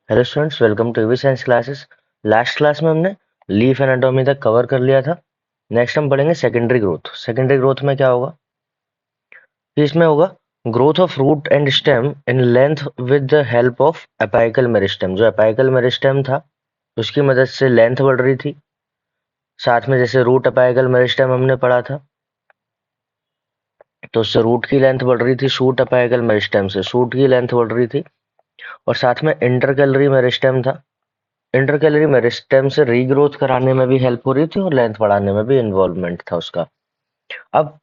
Hello students, welcome to EV science classes. Last class में हमने leaf anatomy तक cover कर लिया था। नेक्स्ट हम पढ़ेंगे सेकेंडरी ग्रोथ। सेकेंडरी ग्रोथ में क्या होगा कि इसमें होगा growth of root and stem in length with the help of apical meristem. जो एपाइकल मेरिस्टेम था उसकी मदद से लेंथ बढ़ रही थी। साथ में जैसे रूट एपाइकल मेरिस्टेम हमने पढ़ा था तो उससे रूट की लेंथ बढ़ रही थी, शूट एपाइकल मेरिस्टेम से शूट की लेंथ बढ़ रही थी। और साथ में इंटरकैलरी मेरिस्टेम था। इंटरकैलरी मेरिस्टेम से रीग्रोथ कराने में भी हेल्प हो रही थी और लेंथ बढ़ाने में भी इन्वॉल्वमेंट था उसका। अब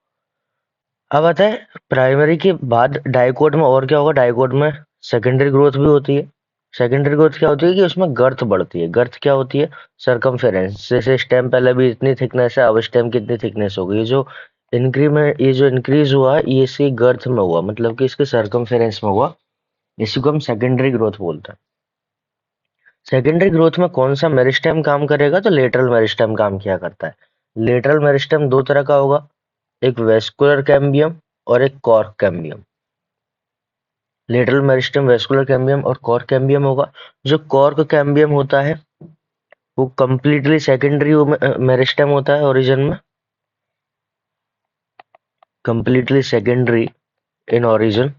अब आता है प्राइमरी के बाद डाइकोट में और क्या होगा। डाइकोट में सेकेंडरी ग्रोथ भी होती है। सेकेंडरी ग्रोथ क्या होती है कि उसमें गर्थ बढ़ती है। गर्थ क्या होती है? सरकमफेरेंस। जैसे स्टेम पहले भी इतनी थिकनेस है, अब स्टेम कितनी थिकनेस हो गई। ये जो इंक्रीज हुआ ये इसकी गर्थ में हुआ, मतलब कि इसके सरकमफेरेंस में हुआ। इसी को हम सेकेंडरी ग्रोथ बोलते हैं। सेकेंडरी ग्रोथ में कौन सा मेरिस्टेम काम करेगा? तो लेटरल मेरिस्टेम काम किया करता है। लेटरल मेरिस्टेम दो तरह का होगा, एक वेस्कुलर कैम्बियम और एक cork cambium. Lateral meristem, vascular cambium और कॉर्क कैम्बियम होगा। जो कॉर्क कैम्बियम होता है वो कंप्लीटली सेकेंडरी मेरिस्टेम होता है ओरिजिन में, कंप्लीटली सेकेंडरी इन ओरिजिन।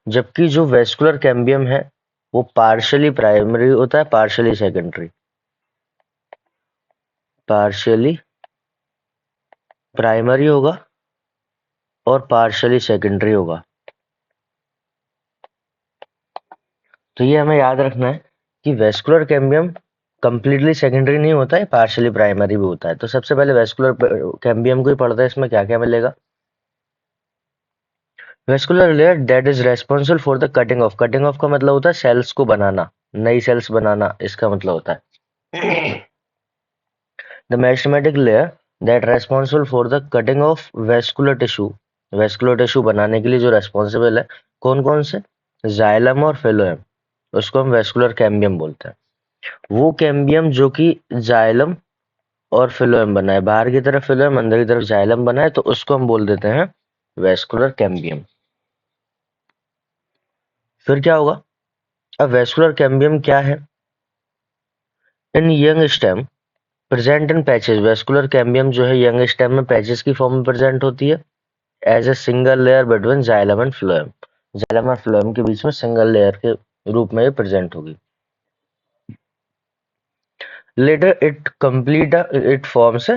जबकि जो वेस्कुलर कैम्बियम है वो पार्शियली प्राइमरी होता है, पार्शियली सेकेंडरी। पार्शियली प्राइमरी होगा और पार्शियली सेकेंडरी होगा। तो ये हमें याद रखना है कि वेस्कुलर कैम्बियम कंप्लीटली सेकेंडरी नहीं होता है, पार्शियली प्राइमरी भी होता है। तो सबसे पहले वेस्कुलर कैम्बियम को ही पढ़ते हैं। इसमें क्या क्या मिलेगा? Vascular layer that is responsible for the cutting of. Cutting of का मतलब होता है सेल्स को बनाना, नई सेल्स बनाना, इसका मतलब होता है। The meristematic layer that responsible for the cutting of vascular tissue. Vascular tissue बनाने के लिए जो रेस्पॉन्सिबल है, कौन कौन से? जाइलम और फिलोएम। उसको हम वेस्कुलर कैम्बियम बोलते हैं। वो कैम्बियम जो कि जाइलम और फिलोएम बना है, बाहर की तरफ फिलोएम, अंदर की तरफ जाइलम बना है, तो उसको हम बोल देते हैं वेस्कुलर कैम्बियम। फिर क्या होगा? अब वेस्कुलर कैम्बियम क्या है? In young stem present in patches. Vascular cambium जो है यंग स्टेम में पैचेस की फॉर्म में प्रेजेंट होती है as a single layer between xylem and phloem. Xylem और फ्लोएम के बीच में सिंगल लेयर के रूप में ये प्रेजेंट होगी। Later it forms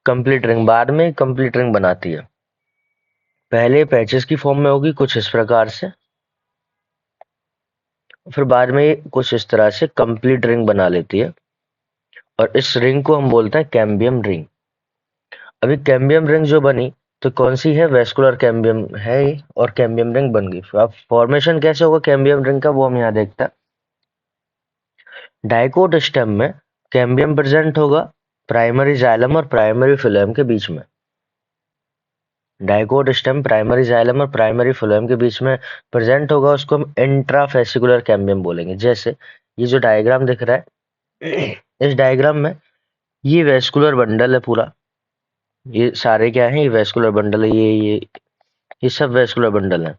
complete ring. बाद में कंप्लीट रिंग बनाती है। पहले पैचेस की फॉर्म में होगी कुछ इस प्रकार से, फिर बाद में ये कुछ इस तरह से कंप्लीट रिंग बना लेती है और इस रिंग को हम बोलते हैं कैम्बियम रिंग। अभी कैम्बियम रिंग जो बनी तो कौन सी है? वेस्कुलर कैम्बियम है ये, और कैम्बियम रिंग बन गई। अब फॉर्मेशन कैसे होगा कैम्बियम रिंग का वो हम यहाँ देखते हैं। डाइकोट स्टेम में कैम्बियम प्रेजेंट होगा प्राइमरी जाइलम और प्राइमरी फिलोएम के बीच में। डाइकोट स्टेम प्राइमरी जाइलम और प्राइमरी फिलोएम के बीच में प्रेजेंट होगा, उसको हम इंट्राफेसिकुलर कैम्बियम बोलेंगे। जैसे ये जो डायग्राम दिख रहा है, इस डायग्राम में ये वेस्कुलर बंडल है पूरा। ये सारे क्या है? ये वेस्कुलर बंडल है। ये सब वेस्कुलर बंडल है।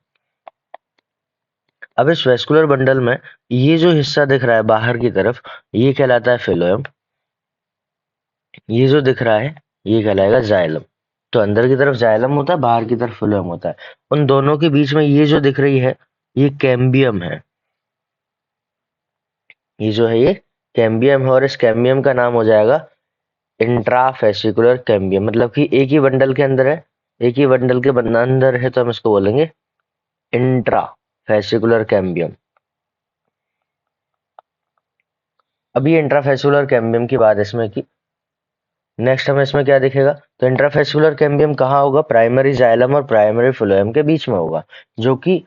अब इस वेस्कुलर बंडल में ये जो हिस्सा दिख रहा है बाहर की तरफ, ये कहलाता है फिलोएम। ये जो दिख रहा है ये कहलाएगा जाइलम। तो अंदर की तरफ जाइलम होता है, बाहर की तरफ फिलोएम होता है। उन दोनों के बीच में ये जो दिख रही है ये कैम्बियम है। ये जो है ये कैम्बियम है और इस कैम्बियम का नाम हो जाएगा इंट्राफेसिकुलर कैम्बियम। मतलब कि एक ही बंडल के अंदर है, एक ही बंडल के अंदर है, तो हम इसको बोलेंगे इंट्राफेसिकुलर कैम्बियम। अभी इंट्राफेसिकुलर कैम्बियम की बात इसमें की। नेक्स्ट हमें इसमें क्या दिखेगा? तो इंट्राफेसिकुलर कैम्बियम कहाँ होगा? प्राइमरी जाइलम और प्राइमरी फिलोएम के बीच में होगा, जो कि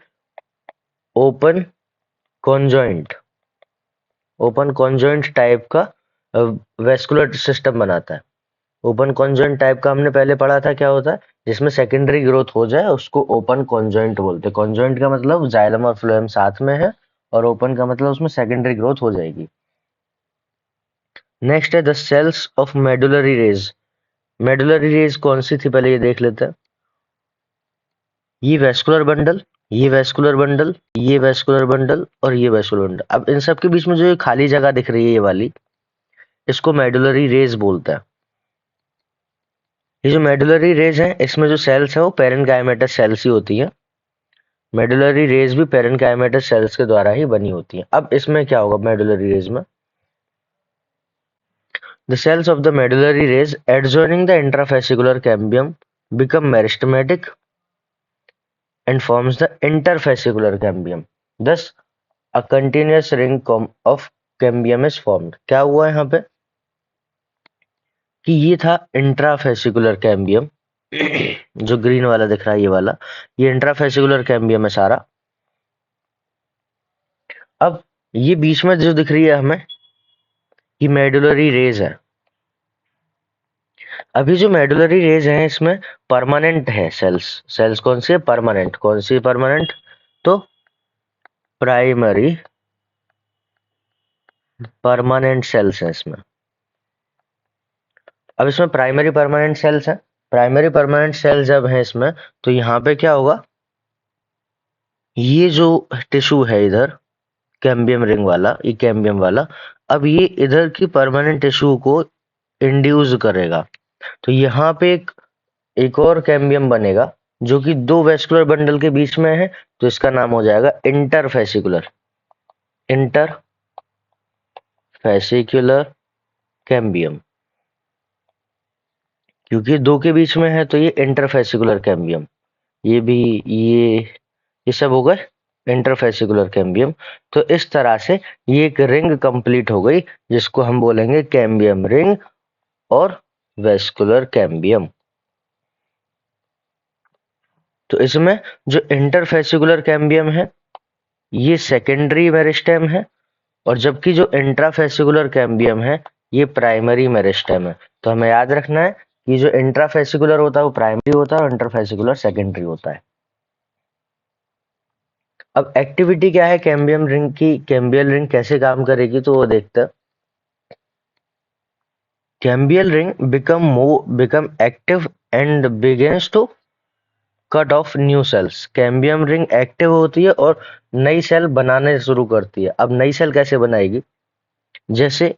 open conjoint open conjoint type का वेस्कुलर सिस्टम बनाता है। ओपन कॉन्जॉइंट टाइप का हमने पहले पढ़ा था क्या होता है, जिसमें सेकेंडरी ग्रोथ हो जाए उसको ओपन कॉन्जॉइंट बोलते हैं। कॉन्जॉइंट का मतलब जाइलम और फ्लोएम साथ में है, और ओपन का मतलब उसमें सेकेंडरी ग्रोथ हो जाएगी। नेक्स्ट है the cells of medullary rays. Medullary rays कौन सी थी पहले ये देख लेते हैं। ये वेस्कुलर बंडल ये वैस्कुलर बंडल, ये वैस्कुलर बंडल और ये वैस्कुलर बंडल। अब इन सब के बीच में जो ये खाली जगह दिख रही है ये वाली, इसको मेडुलरी रेज बोलते हैं। ये जो मेडुलरी रेज है इसमें जो सेल्स है वो पेरेन्काइमेटस सेल्स ही होती है। मेडुलरी रेज भी पेरेन्काइमेटस सेल्स के द्वारा ही बनी होती है। अब इसमें क्या होगा मेडुलरी रेज में, the cells of the medullary rays adjoining the intrafascicular cambium become meristematic and forms the interfascicular cambium. Thus, a continuous ring of cambium is formed. क्या हुआ यहाँ पे कि ये था इंट्राफेसिकुलर कैम्बियम जो ग्रीन वाला दिख रहा है ये वाला, ये इंट्राफेसिकुलर कैम्बियम है सारा। अब ये बीच में जो दिख रही है हमें ये मेडुलरी रेज है। अभी जो मेडुलरी रेज है इसमें परमानेंट है सेल्स। सेल्स कौन सी है? परमानेंट। कौन सी परमानेंट? तो प्राइमरी परमानेंट सेल्स है इसमें। अब इसमें प्राइमरी परमानेंट सेल्स है। प्राइमरी परमानेंट सेल जब है इसमें तो यहाँ पे क्या होगा, ये जो टिश्यू है इधर कैम्बियम रिंग वाला, ये कैम्बियम वाला, अब ये इधर की परमानेंट टिश्यू को इंड्यूस करेगा। तो यहाँ पे एक और कैम्बियम बनेगा जो कि दो वेस्कुलर बंडल के बीच में है, तो इसका नाम हो जाएगा इंटरफेसिकुलर इंटरफेसिकुलर कैम्बियम। क्योंकि दो के बीच में है तो ये इंटरफेसिकुलर कैम्बियम। ये भी ये सब हो गए इंटरफेसिकुलर कैम्बियम। तो इस तरह से ये एक रिंग कंप्लीट हो गई जिसको हम बोलेंगे कैम्बियम रिंग और वेस्कुलर कैम्बियम। तो इसमें जो इंटरफेसिकुलर कैम्बियम है ये सेकेंडरी मेरिस्टेम है और जबकि जो इंट्राफेसिकुलर कैम्बियम है ये प्राइमरी मेरिस्टेम है। तो हमें याद रखना है कि जो इंट्राफेसिकुलर होता है वो प्राइमरी होता है और इंटरफेसिकुलर सेकेंडरी होता है। अब एक्टिविटी क्या है कैम्बियम रिंग की, कैम्बियल रिंग कैसे काम करेगी तो वो देखते हैं। Cambial ring become active and begins to cut off new sales. Cambium ring active होती है और नई सेल बनाने शुरू करती है। अब नई सेल कैसे बनाएगी, जैसे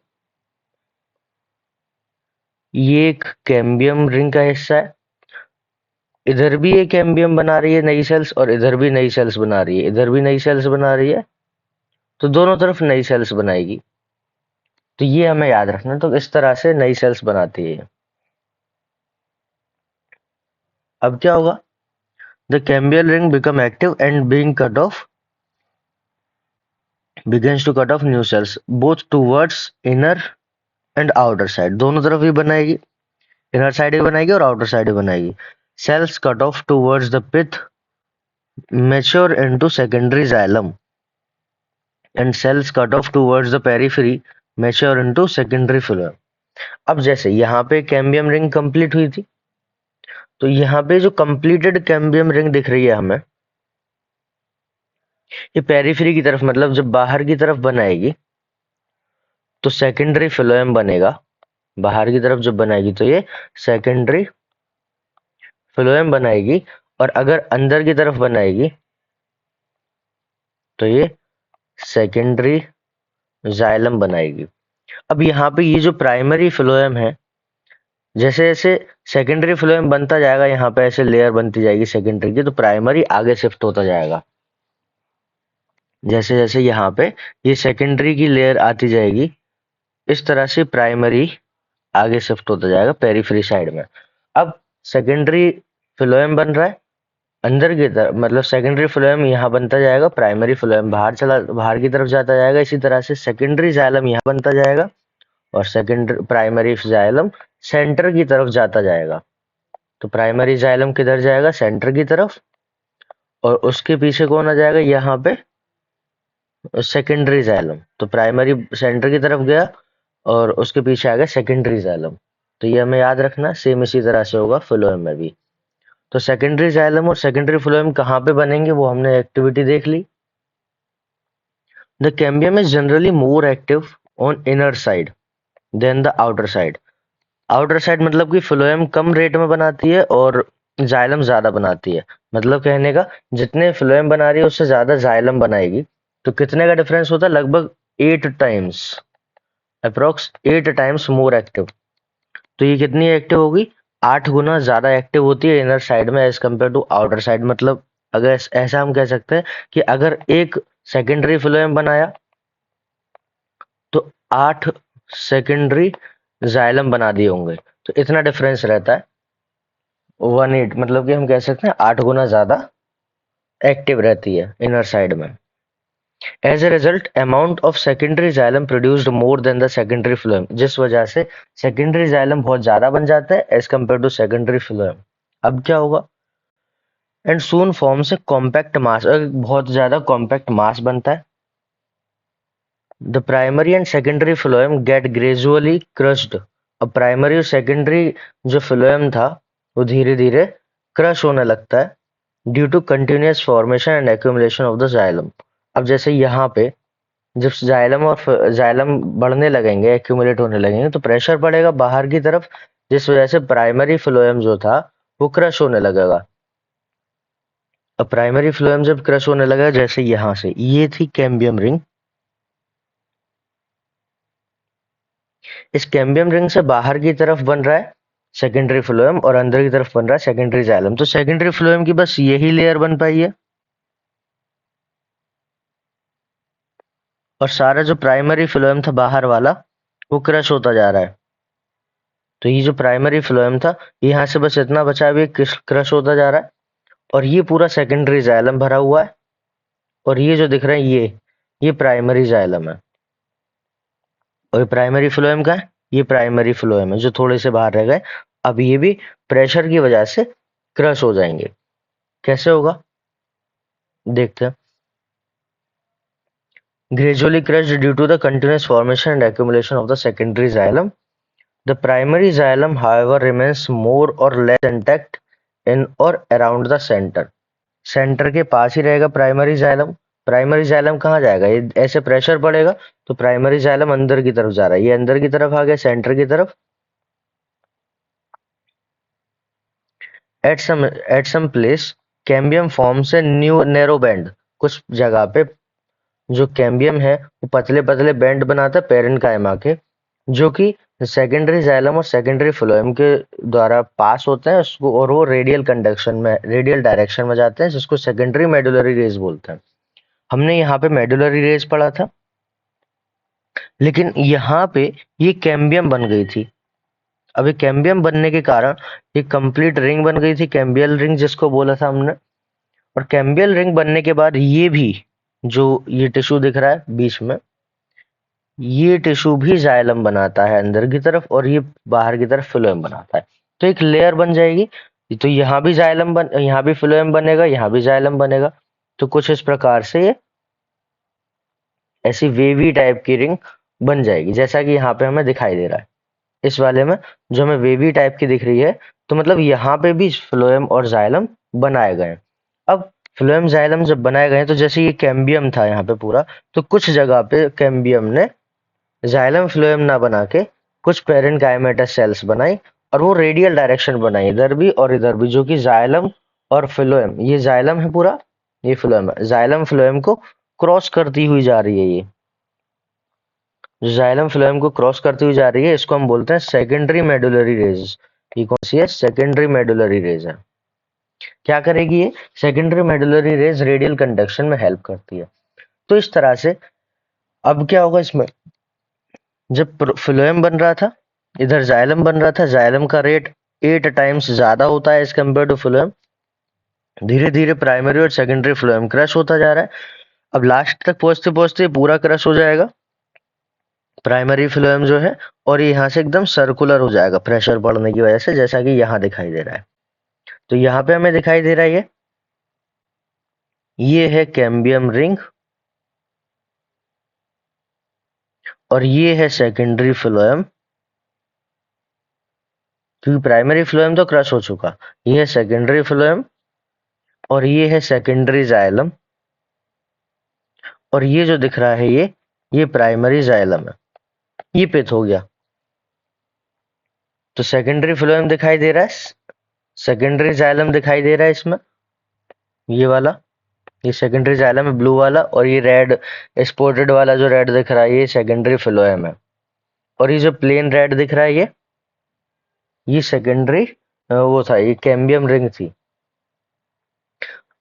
ये एक कैम्बियम रिंग का हिस्सा है, इधर भी ये कैम्बियम बना रही है नई सेल्स और इधर भी नई सेल्स बना रही है, इधर भी नई सेल्स बना रही है, तो दोनों तरफ नई सेल्स बनाएगी। तो ये हमें याद रखना है। तो इस तरह से नई सेल्स बनाती है। अब क्या होगा, the cambial ring become active and being cut off begins to cut off new cells both towards inner and outer side. दोनों तरफ ही बनाएगी, इनर साइड भी बनाएगी और आउटर साइड भी बनाएगी। Cells cut off towards the pith mature into secondary xylem and cells cut off towards the periphery mature into secondary phloem. अब जैसे यहाँ पे कैम्बियम रिंग कंप्लीट हुई थी, तो यहाँ पे जो कंप्लीटेड कैम्बियम रिंग दिख रही है हमें, ये पेरिफेरी की तरफ मतलब जब बाहर की तरफ बनाएगी तो सेकेंडरी फिलोएम बनेगा। बाहर की तरफ जब बनाएगी तो ये सेकेंडरी फ्लोएम बनाएगी और अगर अंदर की तरफ बनाएगी तो ये सेकेंडरी जाइलम बनाएगी। अब यहाँ पे ये जो प्राइमरी फ्लोएम है, जैसे जैसे सेकेंडरी फ्लोएम बनता जाएगा यहाँ पे ऐसे लेयर बनती जाएगी सेकेंडरी की, तो प्राइमरी आगे शिफ्ट होता जाएगा। जैसे जैसे यहाँ पे ये सेकेंडरी की लेयर आती जाएगी इस तरह से प्राइमरी आगे शिफ्ट होता जाएगा पेरिफेरी साइड में। अब सेकेंडरी फ्लोएम बन रहा है अंदर की तरफ, मतलब सेकेंडरी फ्लोएम यहाँ बनता जाएगा, प्राइमरी फ्लोएम बाहर की तरफ जाता जाएगा। इसी तरह से सेकेंडरी जाइलम यहाँ बनता जाएगा और सेकेंडरी प्राइमरी जाइलम सेंटर की तरफ जाता जाएगा। तो प्राइमरी जाइलम किधर जाएगा? सेंटर की तरफ, और उसके पीछे कौन आ जाएगा यहाँ पे? Secondary xylem. तो प्राइमरी सेंटर की तरफ गया और उसके पीछे आ गया सेकेंडरी जाइलम। तो ये हमें याद रखना, सेम इसी तरह से होगा फ्लोएम में भी। तो सेकेंडरी जाइलम और सेकेंडरी फ्लोएम कहाँ पे बनेंगे वो हमने एक्टिविटी देख ली। The cambium is generally more active on inner side than the outer side. Outer side मतलब कि फ्लोएम कम रेट में बनाती है और जाइलम ज्यादा बनाती है। मतलब कहने का, जितने फ्लोएम बना रही है उससे ज्यादा जाइलम बनाएगी। तो कितने का डिफरेंस होता है? लगभग 8 times, approx 8 times more active. तो ये कितनी एक्टिव होगी? 8 गुना ज्यादा एक्टिव होती है इनर साइड में as compare to outer side. मतलब अगर ऐसा हम कह सकते हैं कि अगर एक सेकेंडरी फ्लोएम बनाया तो 8 सेकेंडरी जाइलम बना दिए होंगे। तो इतना डिफरेंस रहता है 1/8, मतलब कि हम कह सकते हैं 8 गुना ज्यादा एक्टिव रहती है इनर साइड में। As a result amount of secondary xylem produced more than the secondary phloem, जिस वजह से सेकेंडरी जाइलम बहुत ज्यादा बन जाता है as compare to secondary phloem. अब क्या होगा? एंड सून फॉर्म से कॉम्पैक्ट मास, बहुत ज्यादा कॉम्पैक्ट मास बनता है। The primary and secondary phloem get gradually crushed. अब प्राइमरी और सेकेंडरी जो फ्लोएम था वो धीरे धीरे क्रश होने लगता है due to continuous formation and accumulation of the xylem. अब जैसे यहाँ पे जब जाइलम और जाइलम बढ़ने लगेंगे, एक्यूमुलेट होने लगेंगे, तो प्रेशर पड़ेगा बाहर की तरफ, जिस वजह से प्राइमरी फ्लोएम जो था वो क्रश होने लगेगा। अब प्राइमरी फ्लोएम जब क्रश होने लगा, जैसे यहाँ से ये थी कैम्बियम रिंग, इस कैम्बियम रिंग से बाहर की तरफ बन रहा है सेकेंडरी फ्लोएम और अंदर की तरफ बन रहा है सेकेंडरी जाइलम। तो सेकेंडरी फ्लोएम की बस यही लेयर बन पाई है और सारा जो प्राइमरी फ्लोएम था बाहर वाला वो क्रश होता जा रहा है। तो ये जो प्राइमरी फ्लोएम था यहाँ से बस इतना बचा, भी क्रश होता जा रहा है और ये पूरा सेकेंडरी जाइलम भरा हुआ है। और ये जो दिख रहा है ये प्राइमरी जाइलम है। और ये प्राइमरी फ्लोएम का है, ये प्राइमरी फ्लोएम है जो थोड़े से बाहर रह गए। अब ये भी प्रेशर की वजह से क्रश हो जाएंगे। कैसे होगा देखते हैं। Gradually crushed due to the continuous formation and accumulation of the secondary xylem. The primary xylem, however, remains more or less intact in or around the center. Centre के पास ही रहेगा प्राइमरी जाइलम। प्राइमरी जाइलम कहाँ जाएगा? ये ऐसे pressure पड़ेगा तो primary xylem अंदर की तरफ जा रहा है, ये अंदर की तरफ आ गया सेंटर की तरफ। At some place cambium forms a new narrow band. कुछ जगह पे जो कैम्बियम है वो पतले पतले बैंड बनाता है पेरेन्काइमा के, जो कि सेकेंडरी जाइलम और सेकेंडरी फ्लोएम के द्वारा पास होते हैं उसको, और वो रेडियल कंडक्शन में, रेडियल डायरेक्शन में जाते हैं, जिसको सेकेंडरी मेडुलरी रेज बोलते हैं। हमने यहाँ पे मेडुलरी रेज पढ़ा था, लेकिन यहाँ पे ये कैम्बियम बन गई थी। अब ये कैम्बियम बनने के कारण ये कंप्लीट रिंग बन गई थी, कैम्बियल रिंग जिसको बोला था हमने। और कैम्बियल रिंग बनने के बाद ये भी, जो ये टिश्यू दिख रहा है बीच में, ये टिश्यू भी जाइलम बनाता है अंदर की तरफ और ये बाहर की तरफ फ्लोएम बनाता है। तो एक लेयर बन जाएगी। तो यहाँ भी जाइलम बन, यहाँ भी फ्लोएम बनेगा, यहाँ भी जाइलम बनेगा। तो कुछ इस प्रकार से ये ऐसी वेवी टाइप की रिंग बन जाएगी, जैसा कि यहाँ पे हमें दिखाई दे रहा है इस वाले में, जो हमें वेवी टाइप की दिख रही है। तो मतलब यहाँ पे भी फ्लोएम और जाइलम बनाए गए हैं। अब फ्लोएम जाइलम जब बनाए गए हैं, तो जैसे ये कैम्बियम था यहाँ पे पूरा, तो कुछ जगह पे कैम्बियम ने जाइलम फ्लोएम ना बना के कुछ पेरेन्काइमेटस सेल्स बनाई और वो रेडियल डायरेक्शन बनाई इधर भी और इधर भी, जो कि जाइलम और फ्लोएम, ये जाइलम है पूरा, ये फ्लोएम है, जाइलम फ्लोएम को क्रॉस करती हुई जा रही है। ये जो जाइलम फ्लोएम को क्रॉस करती हुई जा रही है, इसको हम बोलते हैं सेकेंडरी मेडुलरी रेज। ये कौन सी है? सेकेंडरी मेडुलरी रेज है। क्या करेगी ये? Secondary medullary rays radial conduction में हेल्प करती है। तो इस तरह से अब क्या होगा इसमें, जब फ्लोएम बन रहा था, इधर जाइलम बन रहा था, जाइलम का रेट 8 टाइम्स ज्यादा होता है एज कम्पेयर टू फ्लोएम। धीरे धीरे प्राइमरी और सेकेंडरी फ्लोएम क्रश होता जा रहा है। अब लास्ट तक पहुंचते पहुंचते पूरा क्रश हो जाएगा प्राइमरी फ्लोएम जो है, और ये यहाँ से एकदम सर्कुलर हो जाएगा प्रेशर पड़ने की वजह से, जैसा कि यहाँ दिखाई दे रहा है। तो यहाँ पे हमें दिखाई दे रहा है ये है कैम्बियम रिंग और ये है सेकेंडरी फ्लोएम, क्योंकि प्राइमरी फ्लोएम तो क्रश हो चुका। ये है सेकेंडरी फ्लोएम और ये है सेकेंडरी जाइलम, और ये जो दिख रहा है ये प्राइमरी जाइलम है। ये पिथ हो गया। तो सेकेंडरी फ्लोएम दिखाई दे रहा है, सेकेंडरी जाइलम दिखाई दे रहा है इसमें, ये वाला, ये सेकेंडरी जाइलम है ब्लू वाला, और ये रेड स्पॉटेड वाला जो रेड दिख रहा है ये सेकेंडरी फ्लोएम है, और ये जो प्लेन रेड दिख रहा है ये सेकेंडरी वो था, ये कैम्बियम रिंग थी।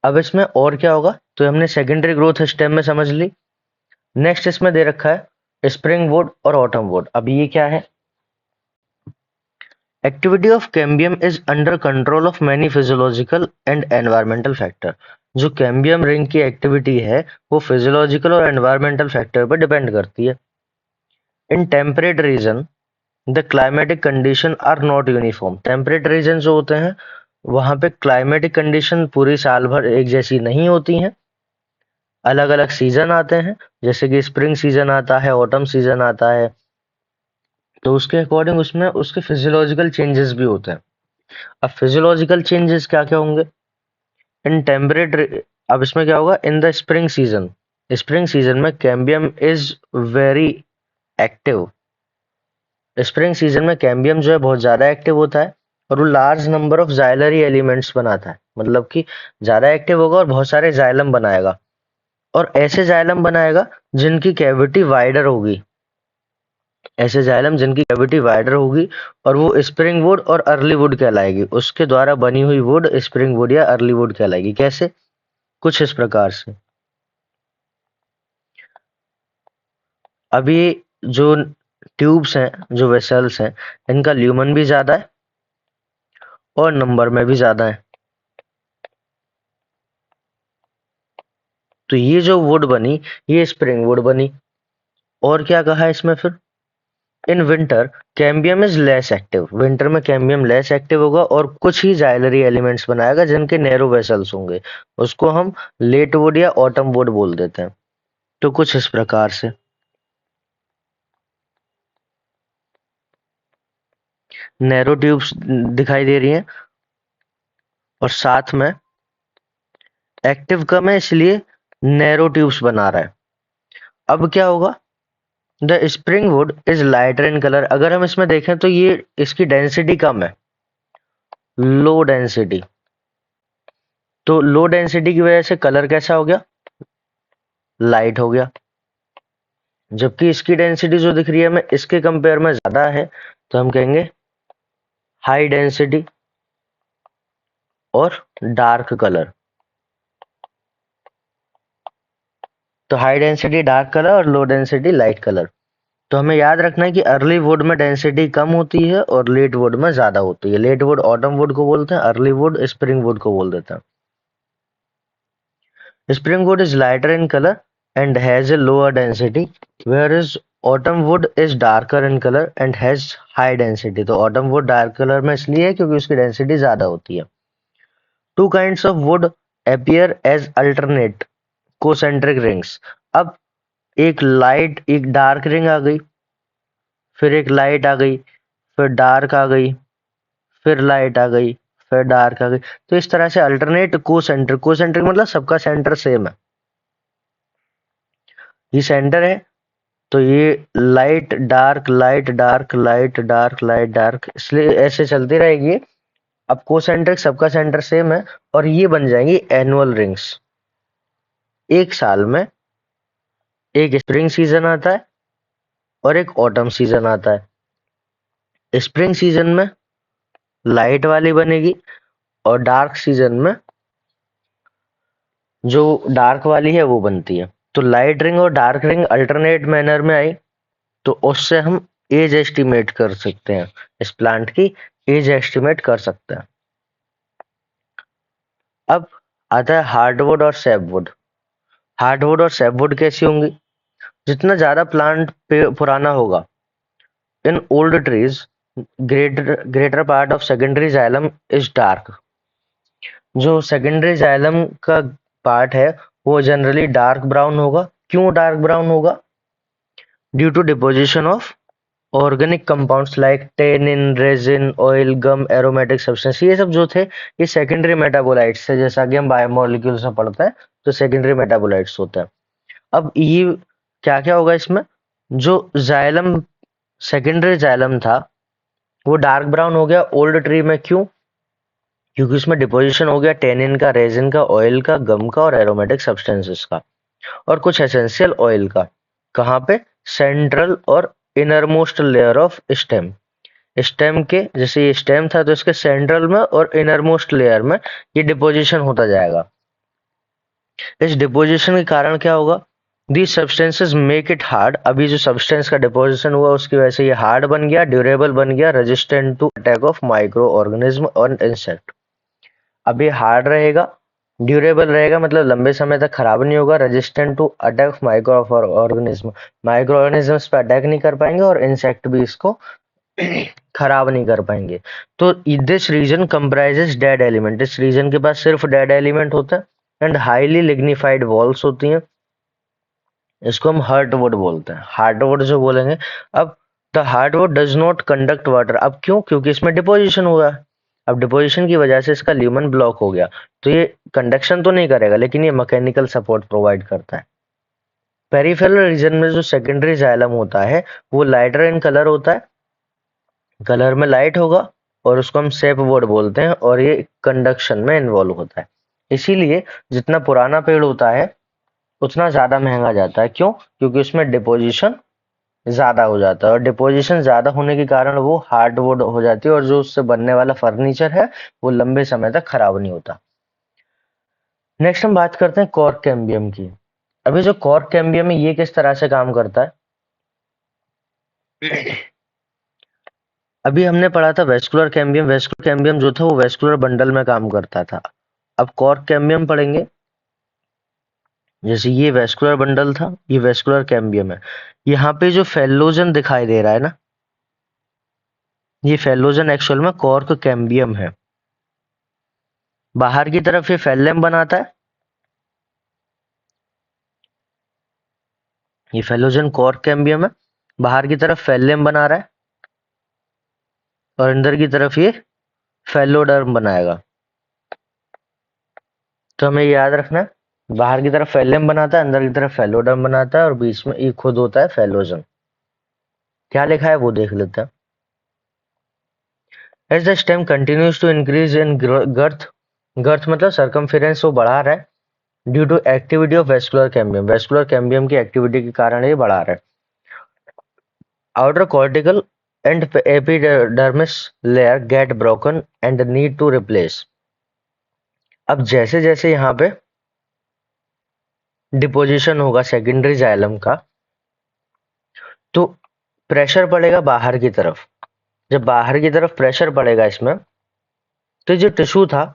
अब इसमें और क्या होगा, तो हमने सेकेंडरी ग्रोथ स्टेम में समझ ली। नेक्स्ट इसमें दे रखा है स्प्रिंग वुड और ऑटम वुड। अब ये क्या है, activity of cambium is under control of many physiological and environmental factor. जो कैम्बियम रिंग की एक्टिविटी है वो फिजियोलॉजिकल और एनवायरमेंटल फैक्टर पर डिपेंड करती है। In temperate region the climatic condition are not uniform. Temperate region जो होते हैं वहां पे क्लाइमेटिक कंडीशन पूरी साल भर एक जैसी नहीं होती हैं, अलग अलग सीजन आते हैं, जैसे कि स्प्रिंग सीजन आता है, ऑटम सीजन आता है, तो उसके अकॉर्डिंग उसमें उसके फिजियोलॉजिकल चेंजेस भी होते हैं। अब फिजियोलॉजिकल चेंजेस क्या क्या होंगे इन टेम्परेट, अब इसमें क्या होगा in the spring season, spring season में cambium is very active. Spring season में कैम्बियम जो है बहुत ज्यादा एक्टिव होता है, और वो large number of xylary elements बनाता है, मतलब कि ज्यादा एक्टिव होगा और बहुत सारे जाइलम बनाएगा, और ऐसे जाइलम बनाएगा जिनकी कैविटी वाइडर होगी, ऐसे जाइलम जिनकी कैविटी वाइडर होगी, और वो स्प्रिंग वुड और अर्ली वुड कहलाएगी। उसके द्वारा बनी हुई वुड स्प्रिंग वुड या अर्ली वुड कहलाएगी। कैसे, कुछ इस प्रकार से। अब ये जो ट्यूब्स हैं, जो वेसल्स हैं, इनका ल्यूमन भी ज्यादा है और नंबर में भी ज्यादा है। तो ये जो वुड बनी ये स्प्रिंग वुड बनी। और क्या कहा है इसमें फिर, in winter cambium is less active. Winter में कैम्बियम लेस एक्टिव होगा और कुछ ही जाइलरी एलिमेंट्स बनाएगा जिनके नैरो वेसल्स होंगे, उसको हम लेट वुड या ऑटम वुड बोल देते हैं। तो कुछ इस प्रकार से नैरो ट्यूब्स दिखाई दे रही हैं, और साथ में एक्टिव कम है इसलिए नैरो ट्यूब्स बना रहा है। अब क्या होगा, the spring would is lighter in colour. अगर हम इसमें देखें तो ये इसकी डेंसिटी कम है, लो डेंसिटी। तो लो डेंसिटी की वजह से कलर कैसा हो गया, लाइट हो गया। जबकि इसकी डेंसिटी जो दिख रही है हमें इसके कंपेयर में ज्यादा है, तो हम कहेंगे हाई डेंसिटी और डार्क कलर। तो हाई डेंसिटी डार्क कलर और लो डेंसिटी लाइट कलर। तो हमें याद रखना है कि अर्ली वुड में डेंसिटी कम होती है और लेट वुड में ज्यादा होती है। लेट वुड ऑटम वुड को बोलते हैं, अर्ली वुड स्प्रिंग वुड को बोल देते हैं। Spring would is lighter in color and has a lower density, whereas autumn wood is darker in color and has high density। तो autumn wood dark color में इसलिए है क्योंकि उसकी डेंसिटी ज्यादा होती है। Two kinds of wood appear as alternate concentric rings। अब एक लाइट एक डार्क रिंग आ गई, फिर एक लाइट आ गई, फिर डार्क आ गई, फिर लाइट आ गई, फिर डार्क आ गई। तो इस तरह से अल्टरनेट कोसेंट्रिक, कोसेंट्रिक मतलब सबका सेंटर सेम है, ये सेंटर है, तो ये light dark light dark light dark light dark, इसलिए ऐसे चलती रहेगी। अब कोसेंट्रिक सबका सेंटर सेम है, और ये बन जाएंगी एनुअल रिंग्स। एक साल में एक स्प्रिंग सीजन आता है और एक ऑटम सीजन आता है। स्प्रिंग सीजन में लाइट वाली बनेगी, और डार्क सीजन में जो डार्क वाली है वो बनती है। तो लाइट रिंग और डार्क रिंग अल्टरनेट मैनर में आई, तो उससे हम एज एस्टिमेट कर सकते हैं, इस प्लांट की एज एस्टिमेट कर सकते हैं। अब आता है हार्डवुड और सैपवुड। हार्डवुड और सैपवुड कैसी होंगी, जितना ज्यादा प्लांट पुराना होगा, in old trees greater part of secondary xylem is dark. जो सेकेंडरी जाइलम का पार्ट है वो जनरली डार्क ब्राउन होगा। क्यों डार्क ब्राउन होगा, due to deposition of organic compounds like tannin, resin, oil, gum, aromatic substance. ये सब जो थे ये सेकेंडरी मेटाबोलाइट्स है, जैसा कि हम बायोमोलिक्यूल्स में पढ़ते हैं, तो सेकेंडरी मेटाबोलाइट्स होते हैं। अब ये क्या क्या होगा इसमें, जो जाइलम सेकेंडरी जाइलम था वो डार्क ब्राउन हो गया ओल्ड ट्री में। क्यों, क्योंकि उसमें डिपोजिशन हो गया टेनिन का, रेजिन का, ऑयल का, गम का और एरोमेटिक सब्सटेंसेस का, और कुछ एसेंशियल ऑयल का। कहाँ पे? सेंट्रल और inner most layer of stem. Stem के, जैसे ये स्टेम था तो इसके सेंट्रल में और इनर मोस्ट लेयर में ये डिपोजिशन होता जाएगा। इस डिपोजिशन के कारण क्या होगा? These substances make it hard. अभी जो सब्सटेंस का डिपोजिशन हुआ उसकी वजह से ये हार्ड बन गया, ड्यूरेबल बन गया, resistant to attack of micro organism और इंसेक्ट। अब ये हार्ड रहेगा, ड्यूरेबल रहेगा, मतलब लंबे समय तक खराब नहीं होगा, resistant to attack of micro organism, micro organisms पे अटैक नहीं कर पाएंगे और इंसेक्ट भी इसको खराब नहीं कर पाएंगे। तो this region comprises dead element. इस रीजन के पास सिर्फ डेड एलिमेंट होता है एंड हाईली लिग्निफाइड वॉल्स होती हैं। इसको हम हार्डवुड बोलते हैं, हार्डवुड जो बोलेंगे। अब the hardwood does not conduct water. अब क्यों? क्योंकि इसमें डिपोजिशन हुआ है। अब डिपोजिशन की वजह से इसका ल्यूमन ब्लॉक हो गया, तो ये कंडक्शन तो नहीं करेगा लेकिन ये मैकेनिकल सपोर्ट प्रोवाइड करता है। पेरिफेरल रीजन में जो सेकेंडरी जाइलम होता है वो लाइटर इन कलर होता है, कलर में लाइट होगा, और उसको हम सेप वुड बोलते हैं, और ये कंडक्शन में इन्वॉल्व होता है। इसीलिए जितना पुराना पेड़ होता है उतना ज्यादा महंगा जाता है। क्यों? क्योंकि उसमें डिपोजिशन ज्यादा हो जाता है, और डिपोजिशन ज्यादा होने के कारण वो हार्डवुड हो जाती है, और जो उससे बनने वाला फर्नीचर है वो लंबे समय तक खराब नहीं होता। नेक्स्ट हम बात करते हैं कॉर्क कैम्बियम की। अभी जो कॉर्क कैम्बियम है ये किस तरह से काम करता है? अभी हमने पढ़ा था वेस्कुलर कैम्बियम। वेस्कुलर कैम्बियम जो था वो वेस्कुलर बंडल में काम करता था। अब कॉर्क कैम्बियम पढ़ेंगे। जैसे ये वेस्कुलर बंडल था, ये वेस्कुलर कैम्बियम है। यहाँ पे जो फेलोजन दिखाई दे रहा है ना, ये फेलोजन एक्चुअल में कॉर्क कैम्बियम है। बाहर की तरफ ये फेल्लेम बनाता है, ये फेलोजन कॉर्क कैम्बियम है, बाहर की तरफ फेल्लेम बना रहा है, और अंदर की तरफ ये फेलोडर्म बनाएगा। तो हमें याद रखना है, बाहर की तरफ फेल्लेम बनाता है, अंदर की तरफ फेलोडर्म बनाता है, और बीच में ये खुद होता है फेलोजन। क्या लिखा है वो देख लेते हैं। As the stem continues to increase in girth, girth मतलब सरकमफेरेंस वो बढ़ा रहा है due to activity of vascular cambium. Vascular cambium की एक्टिविटी के कारण ये बढ़ा रहा है। Outer cortical and epidermis layer get broken and need to replace. अब जैसे जैसे यहाँ पे डिपोजिशन होगा सेकेंडरी जाइलम का, तो प्रेशर पड़ेगा बाहर की तरफ। जब बाहर की तरफ प्रेशर पड़ेगा इसमें, तो जो टिश्यू था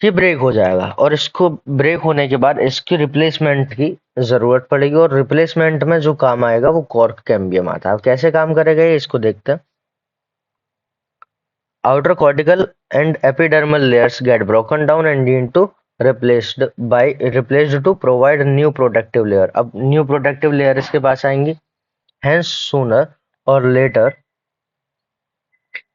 ये ब्रेक हो जाएगा, और इसको ब्रेक होने के बाद इसकी रिप्लेसमेंट की जरूरत पड़ेगी, और रिप्लेसमेंट में जो काम आएगा वो कॉर्क कैम्बियम आता है। अब कैसे काम करेगा ये, इसको देखते हैं। Outer cortical and epidermal layers get broken down and need to replaced to provide new protective layer. अब न्यू प्रोटेक्टिव लेयर इसके पास आएंगी। Hence, sooner or later,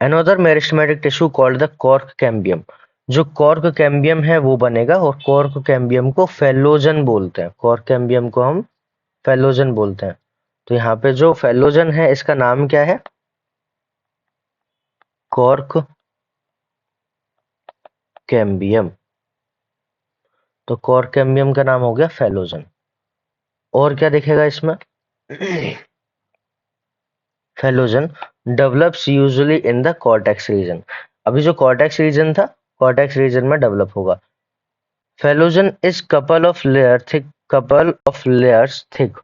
another meristematic tissue called the cork cambium, जो cork cambium है वो बनेगा, और cork cambium को फेलोजन बोलते हैं। कॉर्क कैम्बियम को हम फेलोजन बोलते हैं। तो यहाँ पे जो फेलोजन है इसका नाम क्या है? Cork cambium. तो कॉर्क कैम्बियम का नाम हो गया फेलोजन। और क्या दिखेगा इसमें? Phellogen develops usually in the cortex region. अभी जो कॉर्टेक्स रीजन था, कॉर्टेक्स रीजन में डेवलप होगा। Phellogen is couple of layer thick, couple of layers thick,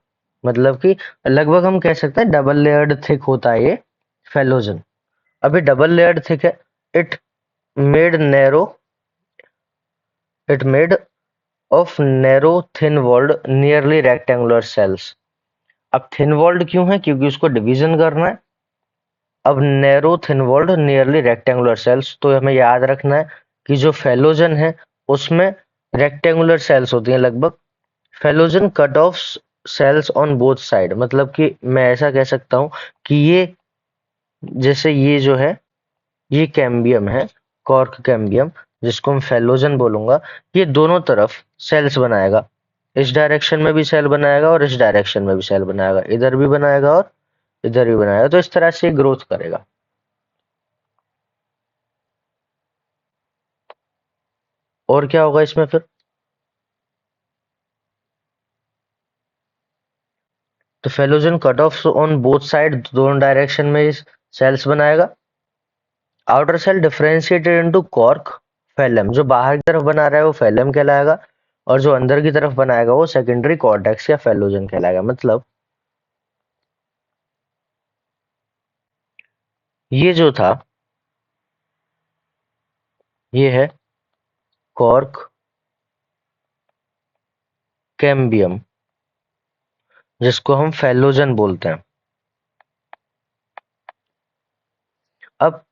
मतलब कि लगभग हम कह सकते हैं डबल लेयर्ड थिक होता है ये फेलोजन। अभी डबल लेयर्ड थिक है। It made narrow, it made of narrow thin walled nearly rectangular cells. अब थिन वॉल्ड क्यों है? क्योंकि उसको डिवीजन करना है। अब narrow thin walled nearly rectangular cells, तो हमें याद रखना है कि जो फेलोजन है उसमें रेक्टेंगुलर सेल्स होती हैं लगभग। Phellogen cut off cells on both side, मतलब कि मैं ऐसा कह सकता हूं कि ये, जैसे ये जो है ये कैम्बियम है, कॉर्क कैम्बियम, जिसको मैं फेलोजन बोलूंगा, ये दोनों तरफ सेल्स बनाएगा। इस डायरेक्शन में भी सेल बनाएगा और इस डायरेक्शन में भी सेल बनाएगा, इधर भी बनाएगा और इधर भी बनाएगा। तो इस तरह से ग्रोथ करेगा। और क्या होगा इसमें फिर? तो phellogen cut off on both side, दोनों डायरेक्शन में सेल्स बनाएगा। Outer cell differentiated into cork phellem, जो बाहर की तरफ बना रहा है वो फेलम कहलाएगा, और जो अंदर की तरफ बनाएगा वो सेकेंडरी कॉर्टेक्स या फेलोजन कहलाएगा। मतलब ये जो था, ये है कॉर्क कैम्बियम, जिसको हम फेलोजन बोलते हैं। अब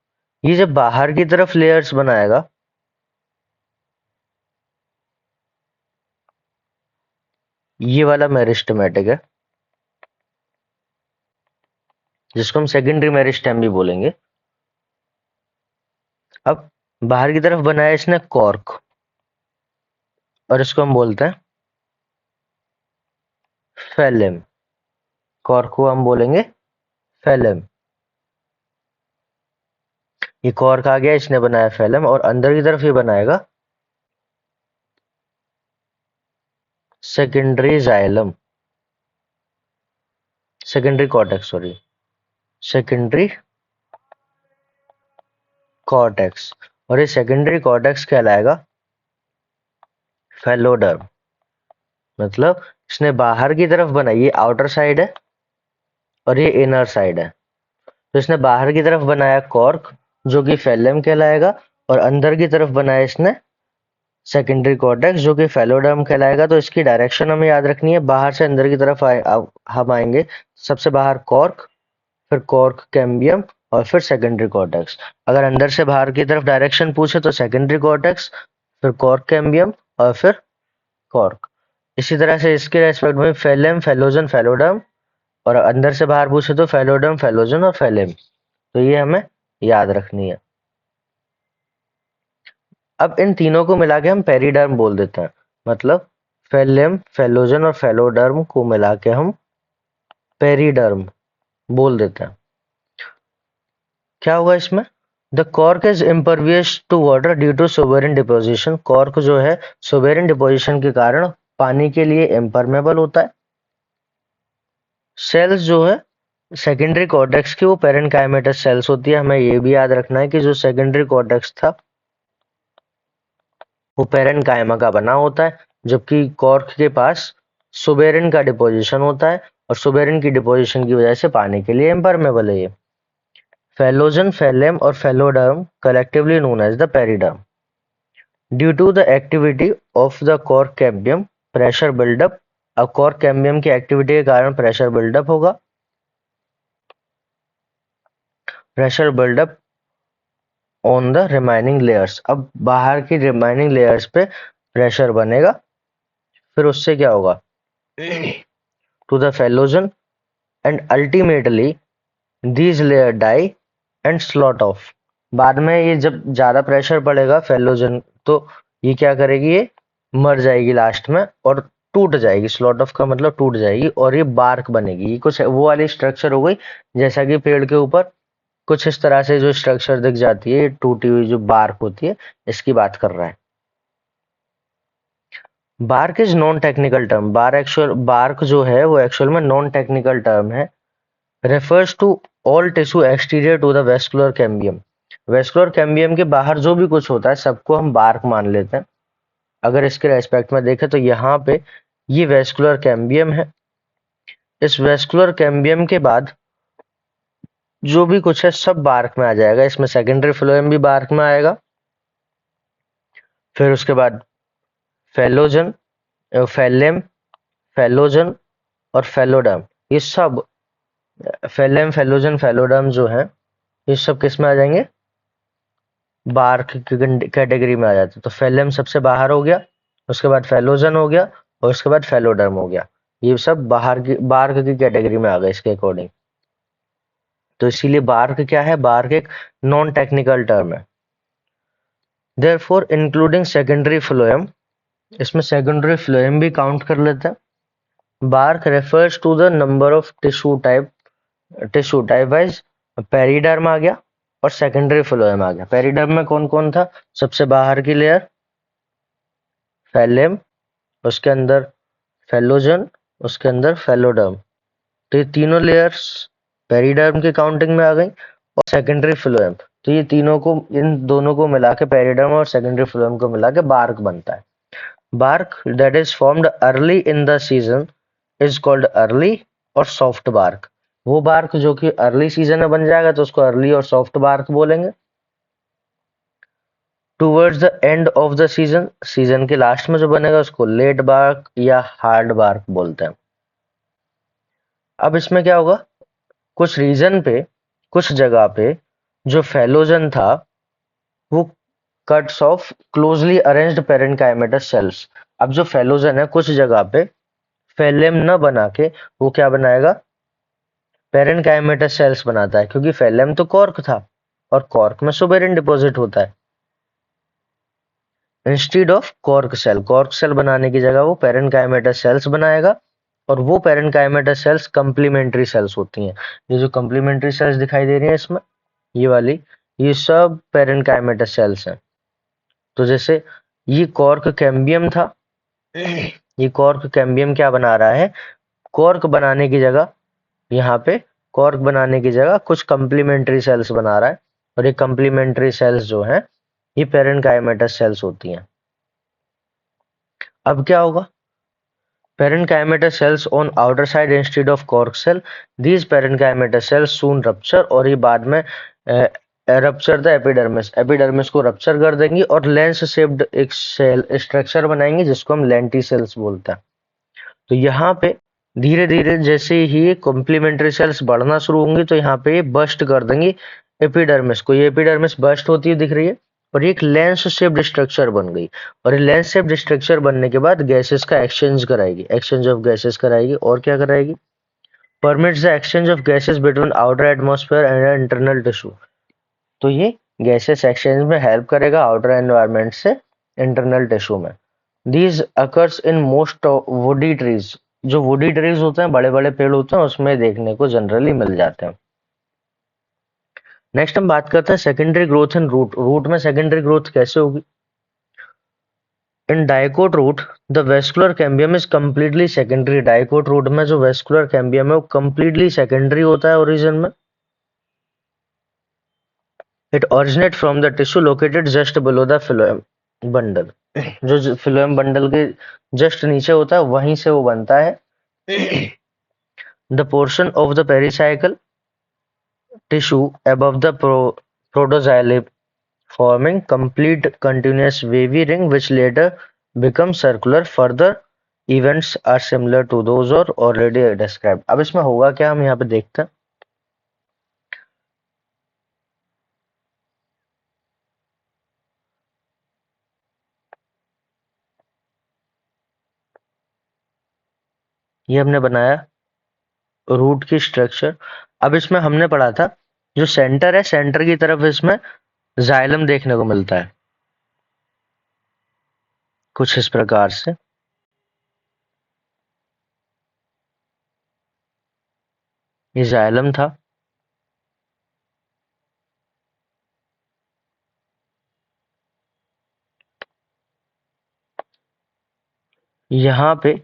ये जब बाहर की तरफ लेयर्स बनाएगा, ये वाला मेरिस्टेमेटिक है, जिसको हम सेकेंडरी मेरिस्टेम भी बोलेंगे। अब बाहर की तरफ बनाया इसने कॉर्क, और इसको हम बोलते हैं फेलेम। कॉर्क को हम बोलेंगे फेलेम। ये कॉर्क आ गया, इसने बनाया फेलेम, और अंदर की तरफ ये बनाएगा secondary xylem, secondary cortex, sorry, secondary cortex. और ये सेकेंडरी कॉर्टेक्स कहलाएगा फेलोडर्म। मतलब इसने बाहर की तरफ बनाई, ये आउटर साइड है और ये इनर साइड है। तो इसने बाहर की तरफ बनाया कॉर्क, जो कि फेलम कहलाएगा, और अंदर की तरफ बनाया इसने सेकेंडरी कॉर्टेक्स, जो कि फेलोडर्म कहलाएगा। तो इसकी डायरेक्शन हमें याद रखनी है, बाहर से अंदर की तरफ हम आएंगे। सबसे बाहर कॉर्क, फिर कॉर्क कैम्बियम, और फिर सेकेंडरी कॉर्टेक्स। अगर अंदर से बाहर की तरफ डायरेक्शन पूछे तो सेकेंडरी कॉर्टेक्स, फिर कॉर्क कैम्बियम, और फिर कॉर्क। इसी तरह से इसके रेस्पेक्ट में फेलम, फेलोजन, फेलोडर्म, और अंदर से बाहर पूछे तो फेलोडर्म, फेलोजन और फेलेम। तो ये हमें याद रखनी है। अब इन तीनों को मिला के हम पेरिडर्म बोल देते हैं। मतलब फेलेम, फेलोजन और फेलोडर्म को मिला के हम पेरिडर्म बोल देते हैं। क्या होगा इसमें? The cork is impervious to water due to suberin deposition. Cork जो है सोवेरिन डिपोजिशन के कारण पानी के लिए इम्परमेबल होता है। सेल्स जो है सेकेंडरी कॉर्टेक्स की, वो पेरेन्काइमेटस सेल्स होती है। हमें ये भी याद रखना है कि जो सेकेंडरी कॉर्टेक्स था वो पेरेन्काइमा का बना होता है, जबकि कॉर्क के पास सुबेरिन का डिपोजिशन होता है, और सुबेरिन की डिपोजिशन की वजह से पानी के लिए इम्परमेबल है ये। फेलोजन, फेलेम और phelloderm collectively known as the periderm. Due to the activity of the cork cambium, pressure buildup। अब कॉर्क कैम्बियम की एक्टिविटी के कारण प्रेशर बिल्डअप होगा। Pressure buildup on the remaining layers. अब बाहर की रिमाइनिंग लेयर्स पे प्रेशर बनेगा, फिर उससे क्या होगा to the phellogen, and ultimately these layer die and slot off. बाद में ये जब ज्यादा प्रेशर पड़ेगा फेलोजन, तो ये क्या करेगी, ये मर जाएगी लास्ट में और टूट जाएगी। स्लॉट ऑफ का मतलब टूट जाएगी, और ये बार्क बनेगी। ये कुछ वो वाली स्ट्रक्चर हो गई, जैसा कि पेड़ के ऊपर कुछ इस तरह से जो स्ट्रक्चर दिख जाती है, टूटी हुई जो बार्क होती है, इसकी बात कर रहा है। Bark is non technical term. Bark जो है वो एक्चुअल में नॉन टेक्निकल टर्म है। Refers to all tissue exterior to the vascular cambium. Vascular cambium के बाहर जो भी कुछ होता है सबको हम बार्क मान लेते हैं। अगर इसके रेस्पेक्ट में देखें तो यहाँ पे ये वेस्कुलर कैम्बियम है। इस वेस्कुलर कैम्बियम के बाद जो भी कुछ है सब बार्क में आ जाएगा। इसमें सेकेंडरी फ्लोएम भी बार्क में आएगा। फिर उसके बाद फेलोजन, फेलेम, फेलोजन और फेलोडर्म, ये सब फेलेम, फेलोजन, फेलोडर्म जो है ये सब किस में आ जाएंगे, बार्क की कैटेगरी में आ जाते हैं। तो फेलेम सबसे बाहर हो गया, उसके बाद फेलोजन हो गया, और उसके बाद फेलोडर्म हो गया। ये सब बाहर की बार्क की कैटेगरी में आ गए इसके अकॉर्डिंग। तो इसीलिए बार्क क्या है, बार्क एक नॉन टेक्निकल टर्म है। देयरफॉर इंक्लूडिंग सेकेंडरी फ्लोएम, इसमें सेकेंडरी फ्लोएम भी काउंट कर लेते हैं। Bark refers to the number of tissue type wise periderm आ गया और सेकेंडरी फ्लोएम आ गया। पेरिडर्म में कौन कौन था, सबसे बाहर की लेयर फैलेम, उसके अंदर फेलोजन, उसके अंदर फेलोडर्म। तो ये तीनों लेयर्स पेरिडर्म की काउंटिंग में आ गई। और सेकेंडरी फ्लोएम, तो ये तीनों को, इन दोनों को मिला के, पेरिडर्म और सेकेंडरी फ्लोएम को मिला के बार्क बनता है। Bark that is formed early in the season is called early और सॉफ्ट बार्क। वो बार्क जो कि अर्ली सीजन में बन जाएगा तो उसको अर्ली और सॉफ्ट बार्क बोलेंगे। Towards the end of the season, season के लास्ट में जो बनेगा उसको लेट बार्क या हार्ड बार्क बोलते हैं। अब इसमें क्या होगा, कुछ रीजन पे, कुछ जगह पे जो फेलोजन था वो cuts off closely arranged parenchymatous cells. अब जो फेलोजन है कुछ जगह पे फेलेम न बना के वो क्या बनाएगा, पेरेन्काइमेटस सेल्स बनाता है, क्योंकि फेलेम तो कॉर्क था और कॉर्क में सुबेरिन डिपॉजिट होता है। इंस्टीड ऑफ कॉर्क सेल बनाने की जगह वो पेरेन्काइमेटस सेल्स बनाएगा। और वो पेरेन्काइमेटस सेल्स कंप्लीमेंट्री सेल्स होती हैं। ये जो कंप्लीमेंट्री सेल्स दिखाई दे रही हैं इसमें, ये वाली, ये सब पेरेन्काइमेटस सेल्स हैं। तो जैसे ये कॉर्क कैम्बियम था, ये कॉर्क कैम्बियम क्या बना रहा है, कॉर्क बनाने की जगह, यहाँ पे कॉर्क बनाने की जगह कुछ कंप्लीमेंट्री सेल्स बना रहा है। और ये कंप्लीमेंट्री सेल्स जो हैं ये पेरेन्काइमेटस सेल्स होती हैं। अब क्या होगा, parenchymatous cells on outer side instead of cork cell, these parenchymatous cells soon rupture, और ये बाद में रप्चर द एपिडर्मिस, एपिडर्मिस को रप्चर कर देंगी और लेंस शेप्ड एक सेल स्ट्रक्चर बनाएंगे जिसको हम लेंटिसेल्स बोलते हैं। तो यहाँ पे धीरे धीरे जैसे ही कॉम्प्लीमेंट्री सेल्स बढ़ना शुरू होंगी तो यहाँ पे ये बस्ट कर देंगी एपिडर्मिस को। ये एपिडर्मिस बस्ट होती है दिख रही है, और ये एक लेंस शेप्ड स्ट्रक्चर बन गई। और ये लेंस शेप्ड स्ट्रक्चर बनने के बाद गैसेस का एक्सचेंज कराएगी, एक्सचेंज ऑफ गैसेस कराएगी। और क्या कराएगी, permits the exchange of gases between outer atmosphere and internal tissue. तो ये गैसेस एक्सचेंज में हेल्प करेगा आउटर एनवायरनमेंट से इंटरनल टिश्यू में। These occurs in most woody trees, जो वुडी ट्रीज होते हैं, बड़े बड़े पेड़ होते हैं, उसमें देखने को जनरली मिल जाते हैं। नेक्स्ट हम बात करते हैं secondary growth in root. Root में सेकेंडरी ग्रोथ कैसे होगी। In dicot root the vascular cambium is completely secondary. Dicot root में जो वेस्कुलर कैम्बियम है वो कंप्लीटली सेकेंडरी होता है ओरिजिन में। It originate from the tissue located just below the phloem bundle. जो फिलोएम बंडल के जस्ट नीचे होता है वहीं से वो बनता है। The portion of the pericycle tissue above the protoxylem, forming complete continuous wavy ring which later becomes circular. Further events are similar to those or already described. अब इसमें होगा क्या, हम यहाँ पे देखते हैं। ये हमने बनाया रूट की स्ट्रक्चर। अब इसमें हमने पढ़ा था जो सेंटर है, सेंटर की तरफ इसमें जाइलम देखने को मिलता है कुछ इस प्रकार से। ये जाइलम था, यहाँ पे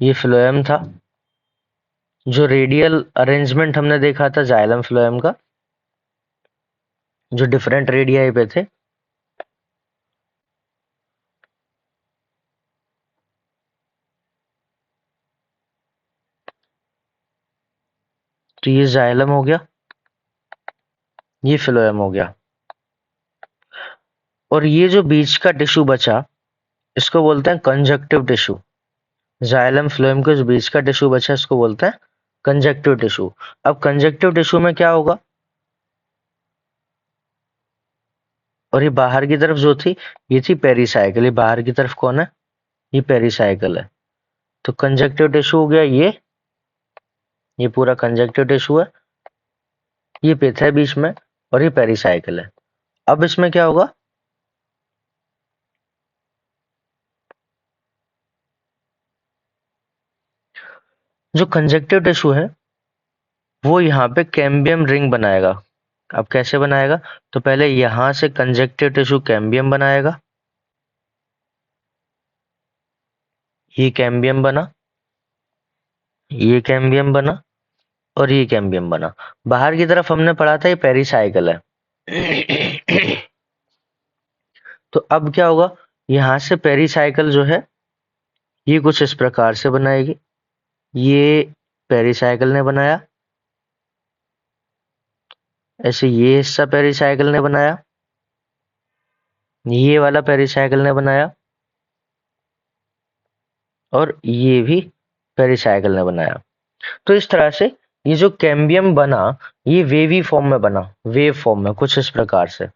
ये फ्लोएम था। जो रेडियल अरेंजमेंट हमने देखा था जाइलम फ्लोएम का, जो डिफरेंट रेडियाई पे थे, तो ये जाइलम हो गया, ये फ्लोएम हो गया। और ये जो बीच का टिश्यू बचा इसको बोलते हैं कंजक्टिव टिश्यू। जाइलम फ्लोएम के जो बीच का टिश्यू बचा इसको बोलते हैं कंजक्टिव टिश्यू। अब कंजक्टिव टिश्यू में क्या होगा, और ये बाहर की तरफ जो थी ये थी पेरिसाइकिल। ये बाहर की तरफ कौन है, ये पेरिसाइकिल है। तो कंजक्टिव टिश्यू हो गया ये पूरा कंजक्टिव टिश्यू है, ये पिथ है बीच में, और ये पेरिसाइकिल है। अब इसमें क्या होगा, जो कंजक्टिव टिश्यू है वो यहाँ पे कैम्बियम रिंग बनाएगा। अब कैसे बनाएगा, तो पहले यहां से कंजक्टिव टिश्यू कैम्बियम बनाएगा, ये कैम्बियम बना, ये कैम्बियम बना और ये कैम्बियम बना। बाहर की तरफ हमने पढ़ा था ये पेरिसाइकिल है। तो अब क्या होगा, यहां से पेरिसाइकिल जो है ये कुछ इस प्रकार से बनाएगी। ये पेरिसाइकिल ने बनाया, ऐसे ये हिस्सा पेरिसाइकिल ने बनाया, ये वाला पेरिसाइकिल ने बनाया और ये भी पेरिसाइकिल ने बनाया। तो इस तरह से ये जो कैम्बियम बना ये वेवी फॉर्म में बना, वेव फॉर्म में कुछ इस प्रकार से।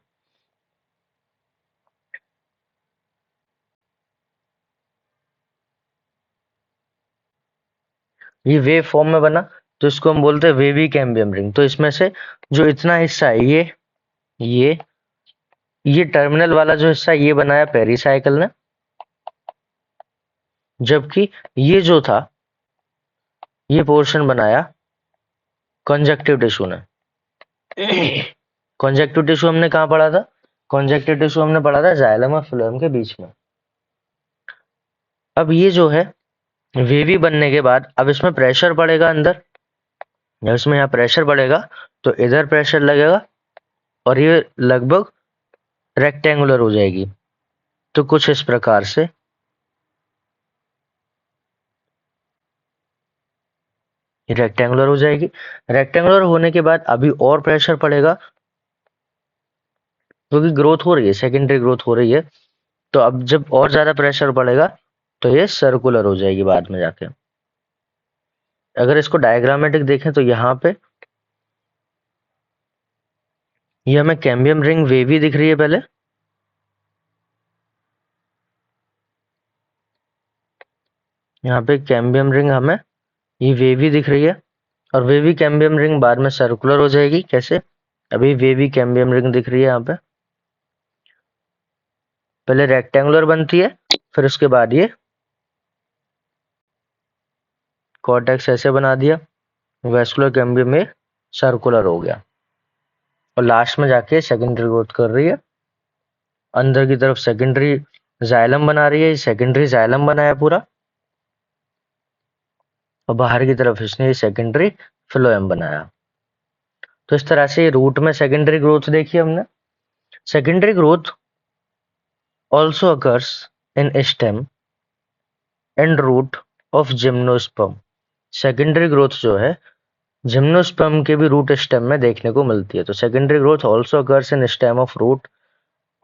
ये वेव फॉर्म में बना तो इसको हम बोलते हैं वेवी कैम्बियम रिंग। तो इसमें से जो इतना हिस्सा है ये ये टर्मिनल वाला जो हिस्सा ये बनाया पेरिसाइकिल ने, जबकि ये जो था ये पोर्शन बनाया कंजक्टिव टिश्यू ने। कंजक्टिव टिश्यू हमने कहाँ पढ़ा था? कंजक्टिव टिश्यू हमने पढ़ा था जाइलम और फ्लोएम के बीच में। अब ये जो है वेवी बनने के बाद अब इसमें प्रेशर पड़ेगा अंदर, जब इसमें यहाँ प्रेशर पड़ेगा तो इधर प्रेशर लगेगा और ये लगभग रेक्टेंगुलर हो जाएगी। तो कुछ इस प्रकार से रेक्टेंगुलर हो जाएगी। रेक्टेंगुलर होने के बाद अभी और प्रेशर पड़ेगा क्योंकि ग्रोथ हो रही है, सेकेंडरी ग्रोथ हो रही है। तो अब जब और ज्यादा प्रेशर पड़ेगा तो ये सर्कुलर हो जाएगी बाद में जाके। अगर इसको डायग्रामेटिक देखें तो यहाँ पे ये हमें कैम्बियम रिंग वेवी दिख रही है पहले, यहाँ पे कैम्बियम रिंग हमें ये वेवी दिख रही है और वेवी कैम्बियम रिंग बाद में सर्कुलर हो जाएगी। कैसे? अभी वेवी कैम्बियम रिंग दिख रही है यहाँ पे, पहले रेक्टेंगुलर बनती है फिर उसके बाद ये कॉर्टेक्स ऐसे बना दिया, वेस्कुलर कैम्बियम में सर्कुलर हो गया और लास्ट में जाके सेकेंडरी ग्रोथ कर रही है। अंदर की तरफ सेकेंडरी जाइलम बना रही है, सेकेंडरी जाइलम बनाया पूरा और बाहर की तरफ इसने सेकेंडरी फ्लोएम बनाया। तो इस तरह से रूट में सेकेंडरी ग्रोथ देखी हमने। Secondary growth also occurs in stem and root of gymnosperm. Secondary growth जो है जिम्नोस्पर्म के भी रूट स्टेम में देखने को मिलती है। तो secondary growth also occurs in stem of root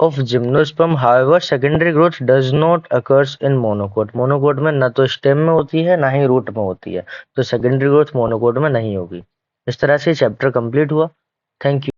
of gymnosperm. However, secondary growth does not occurs in monocote. Monocot में ना तो स्टेम में होती है ना ही रूट में होती है, तो सेकेंडरी ग्रोथ मोनोकोट में नहीं होगी। इस तरह से चैप्टर कंप्लीट हुआ। Thank you.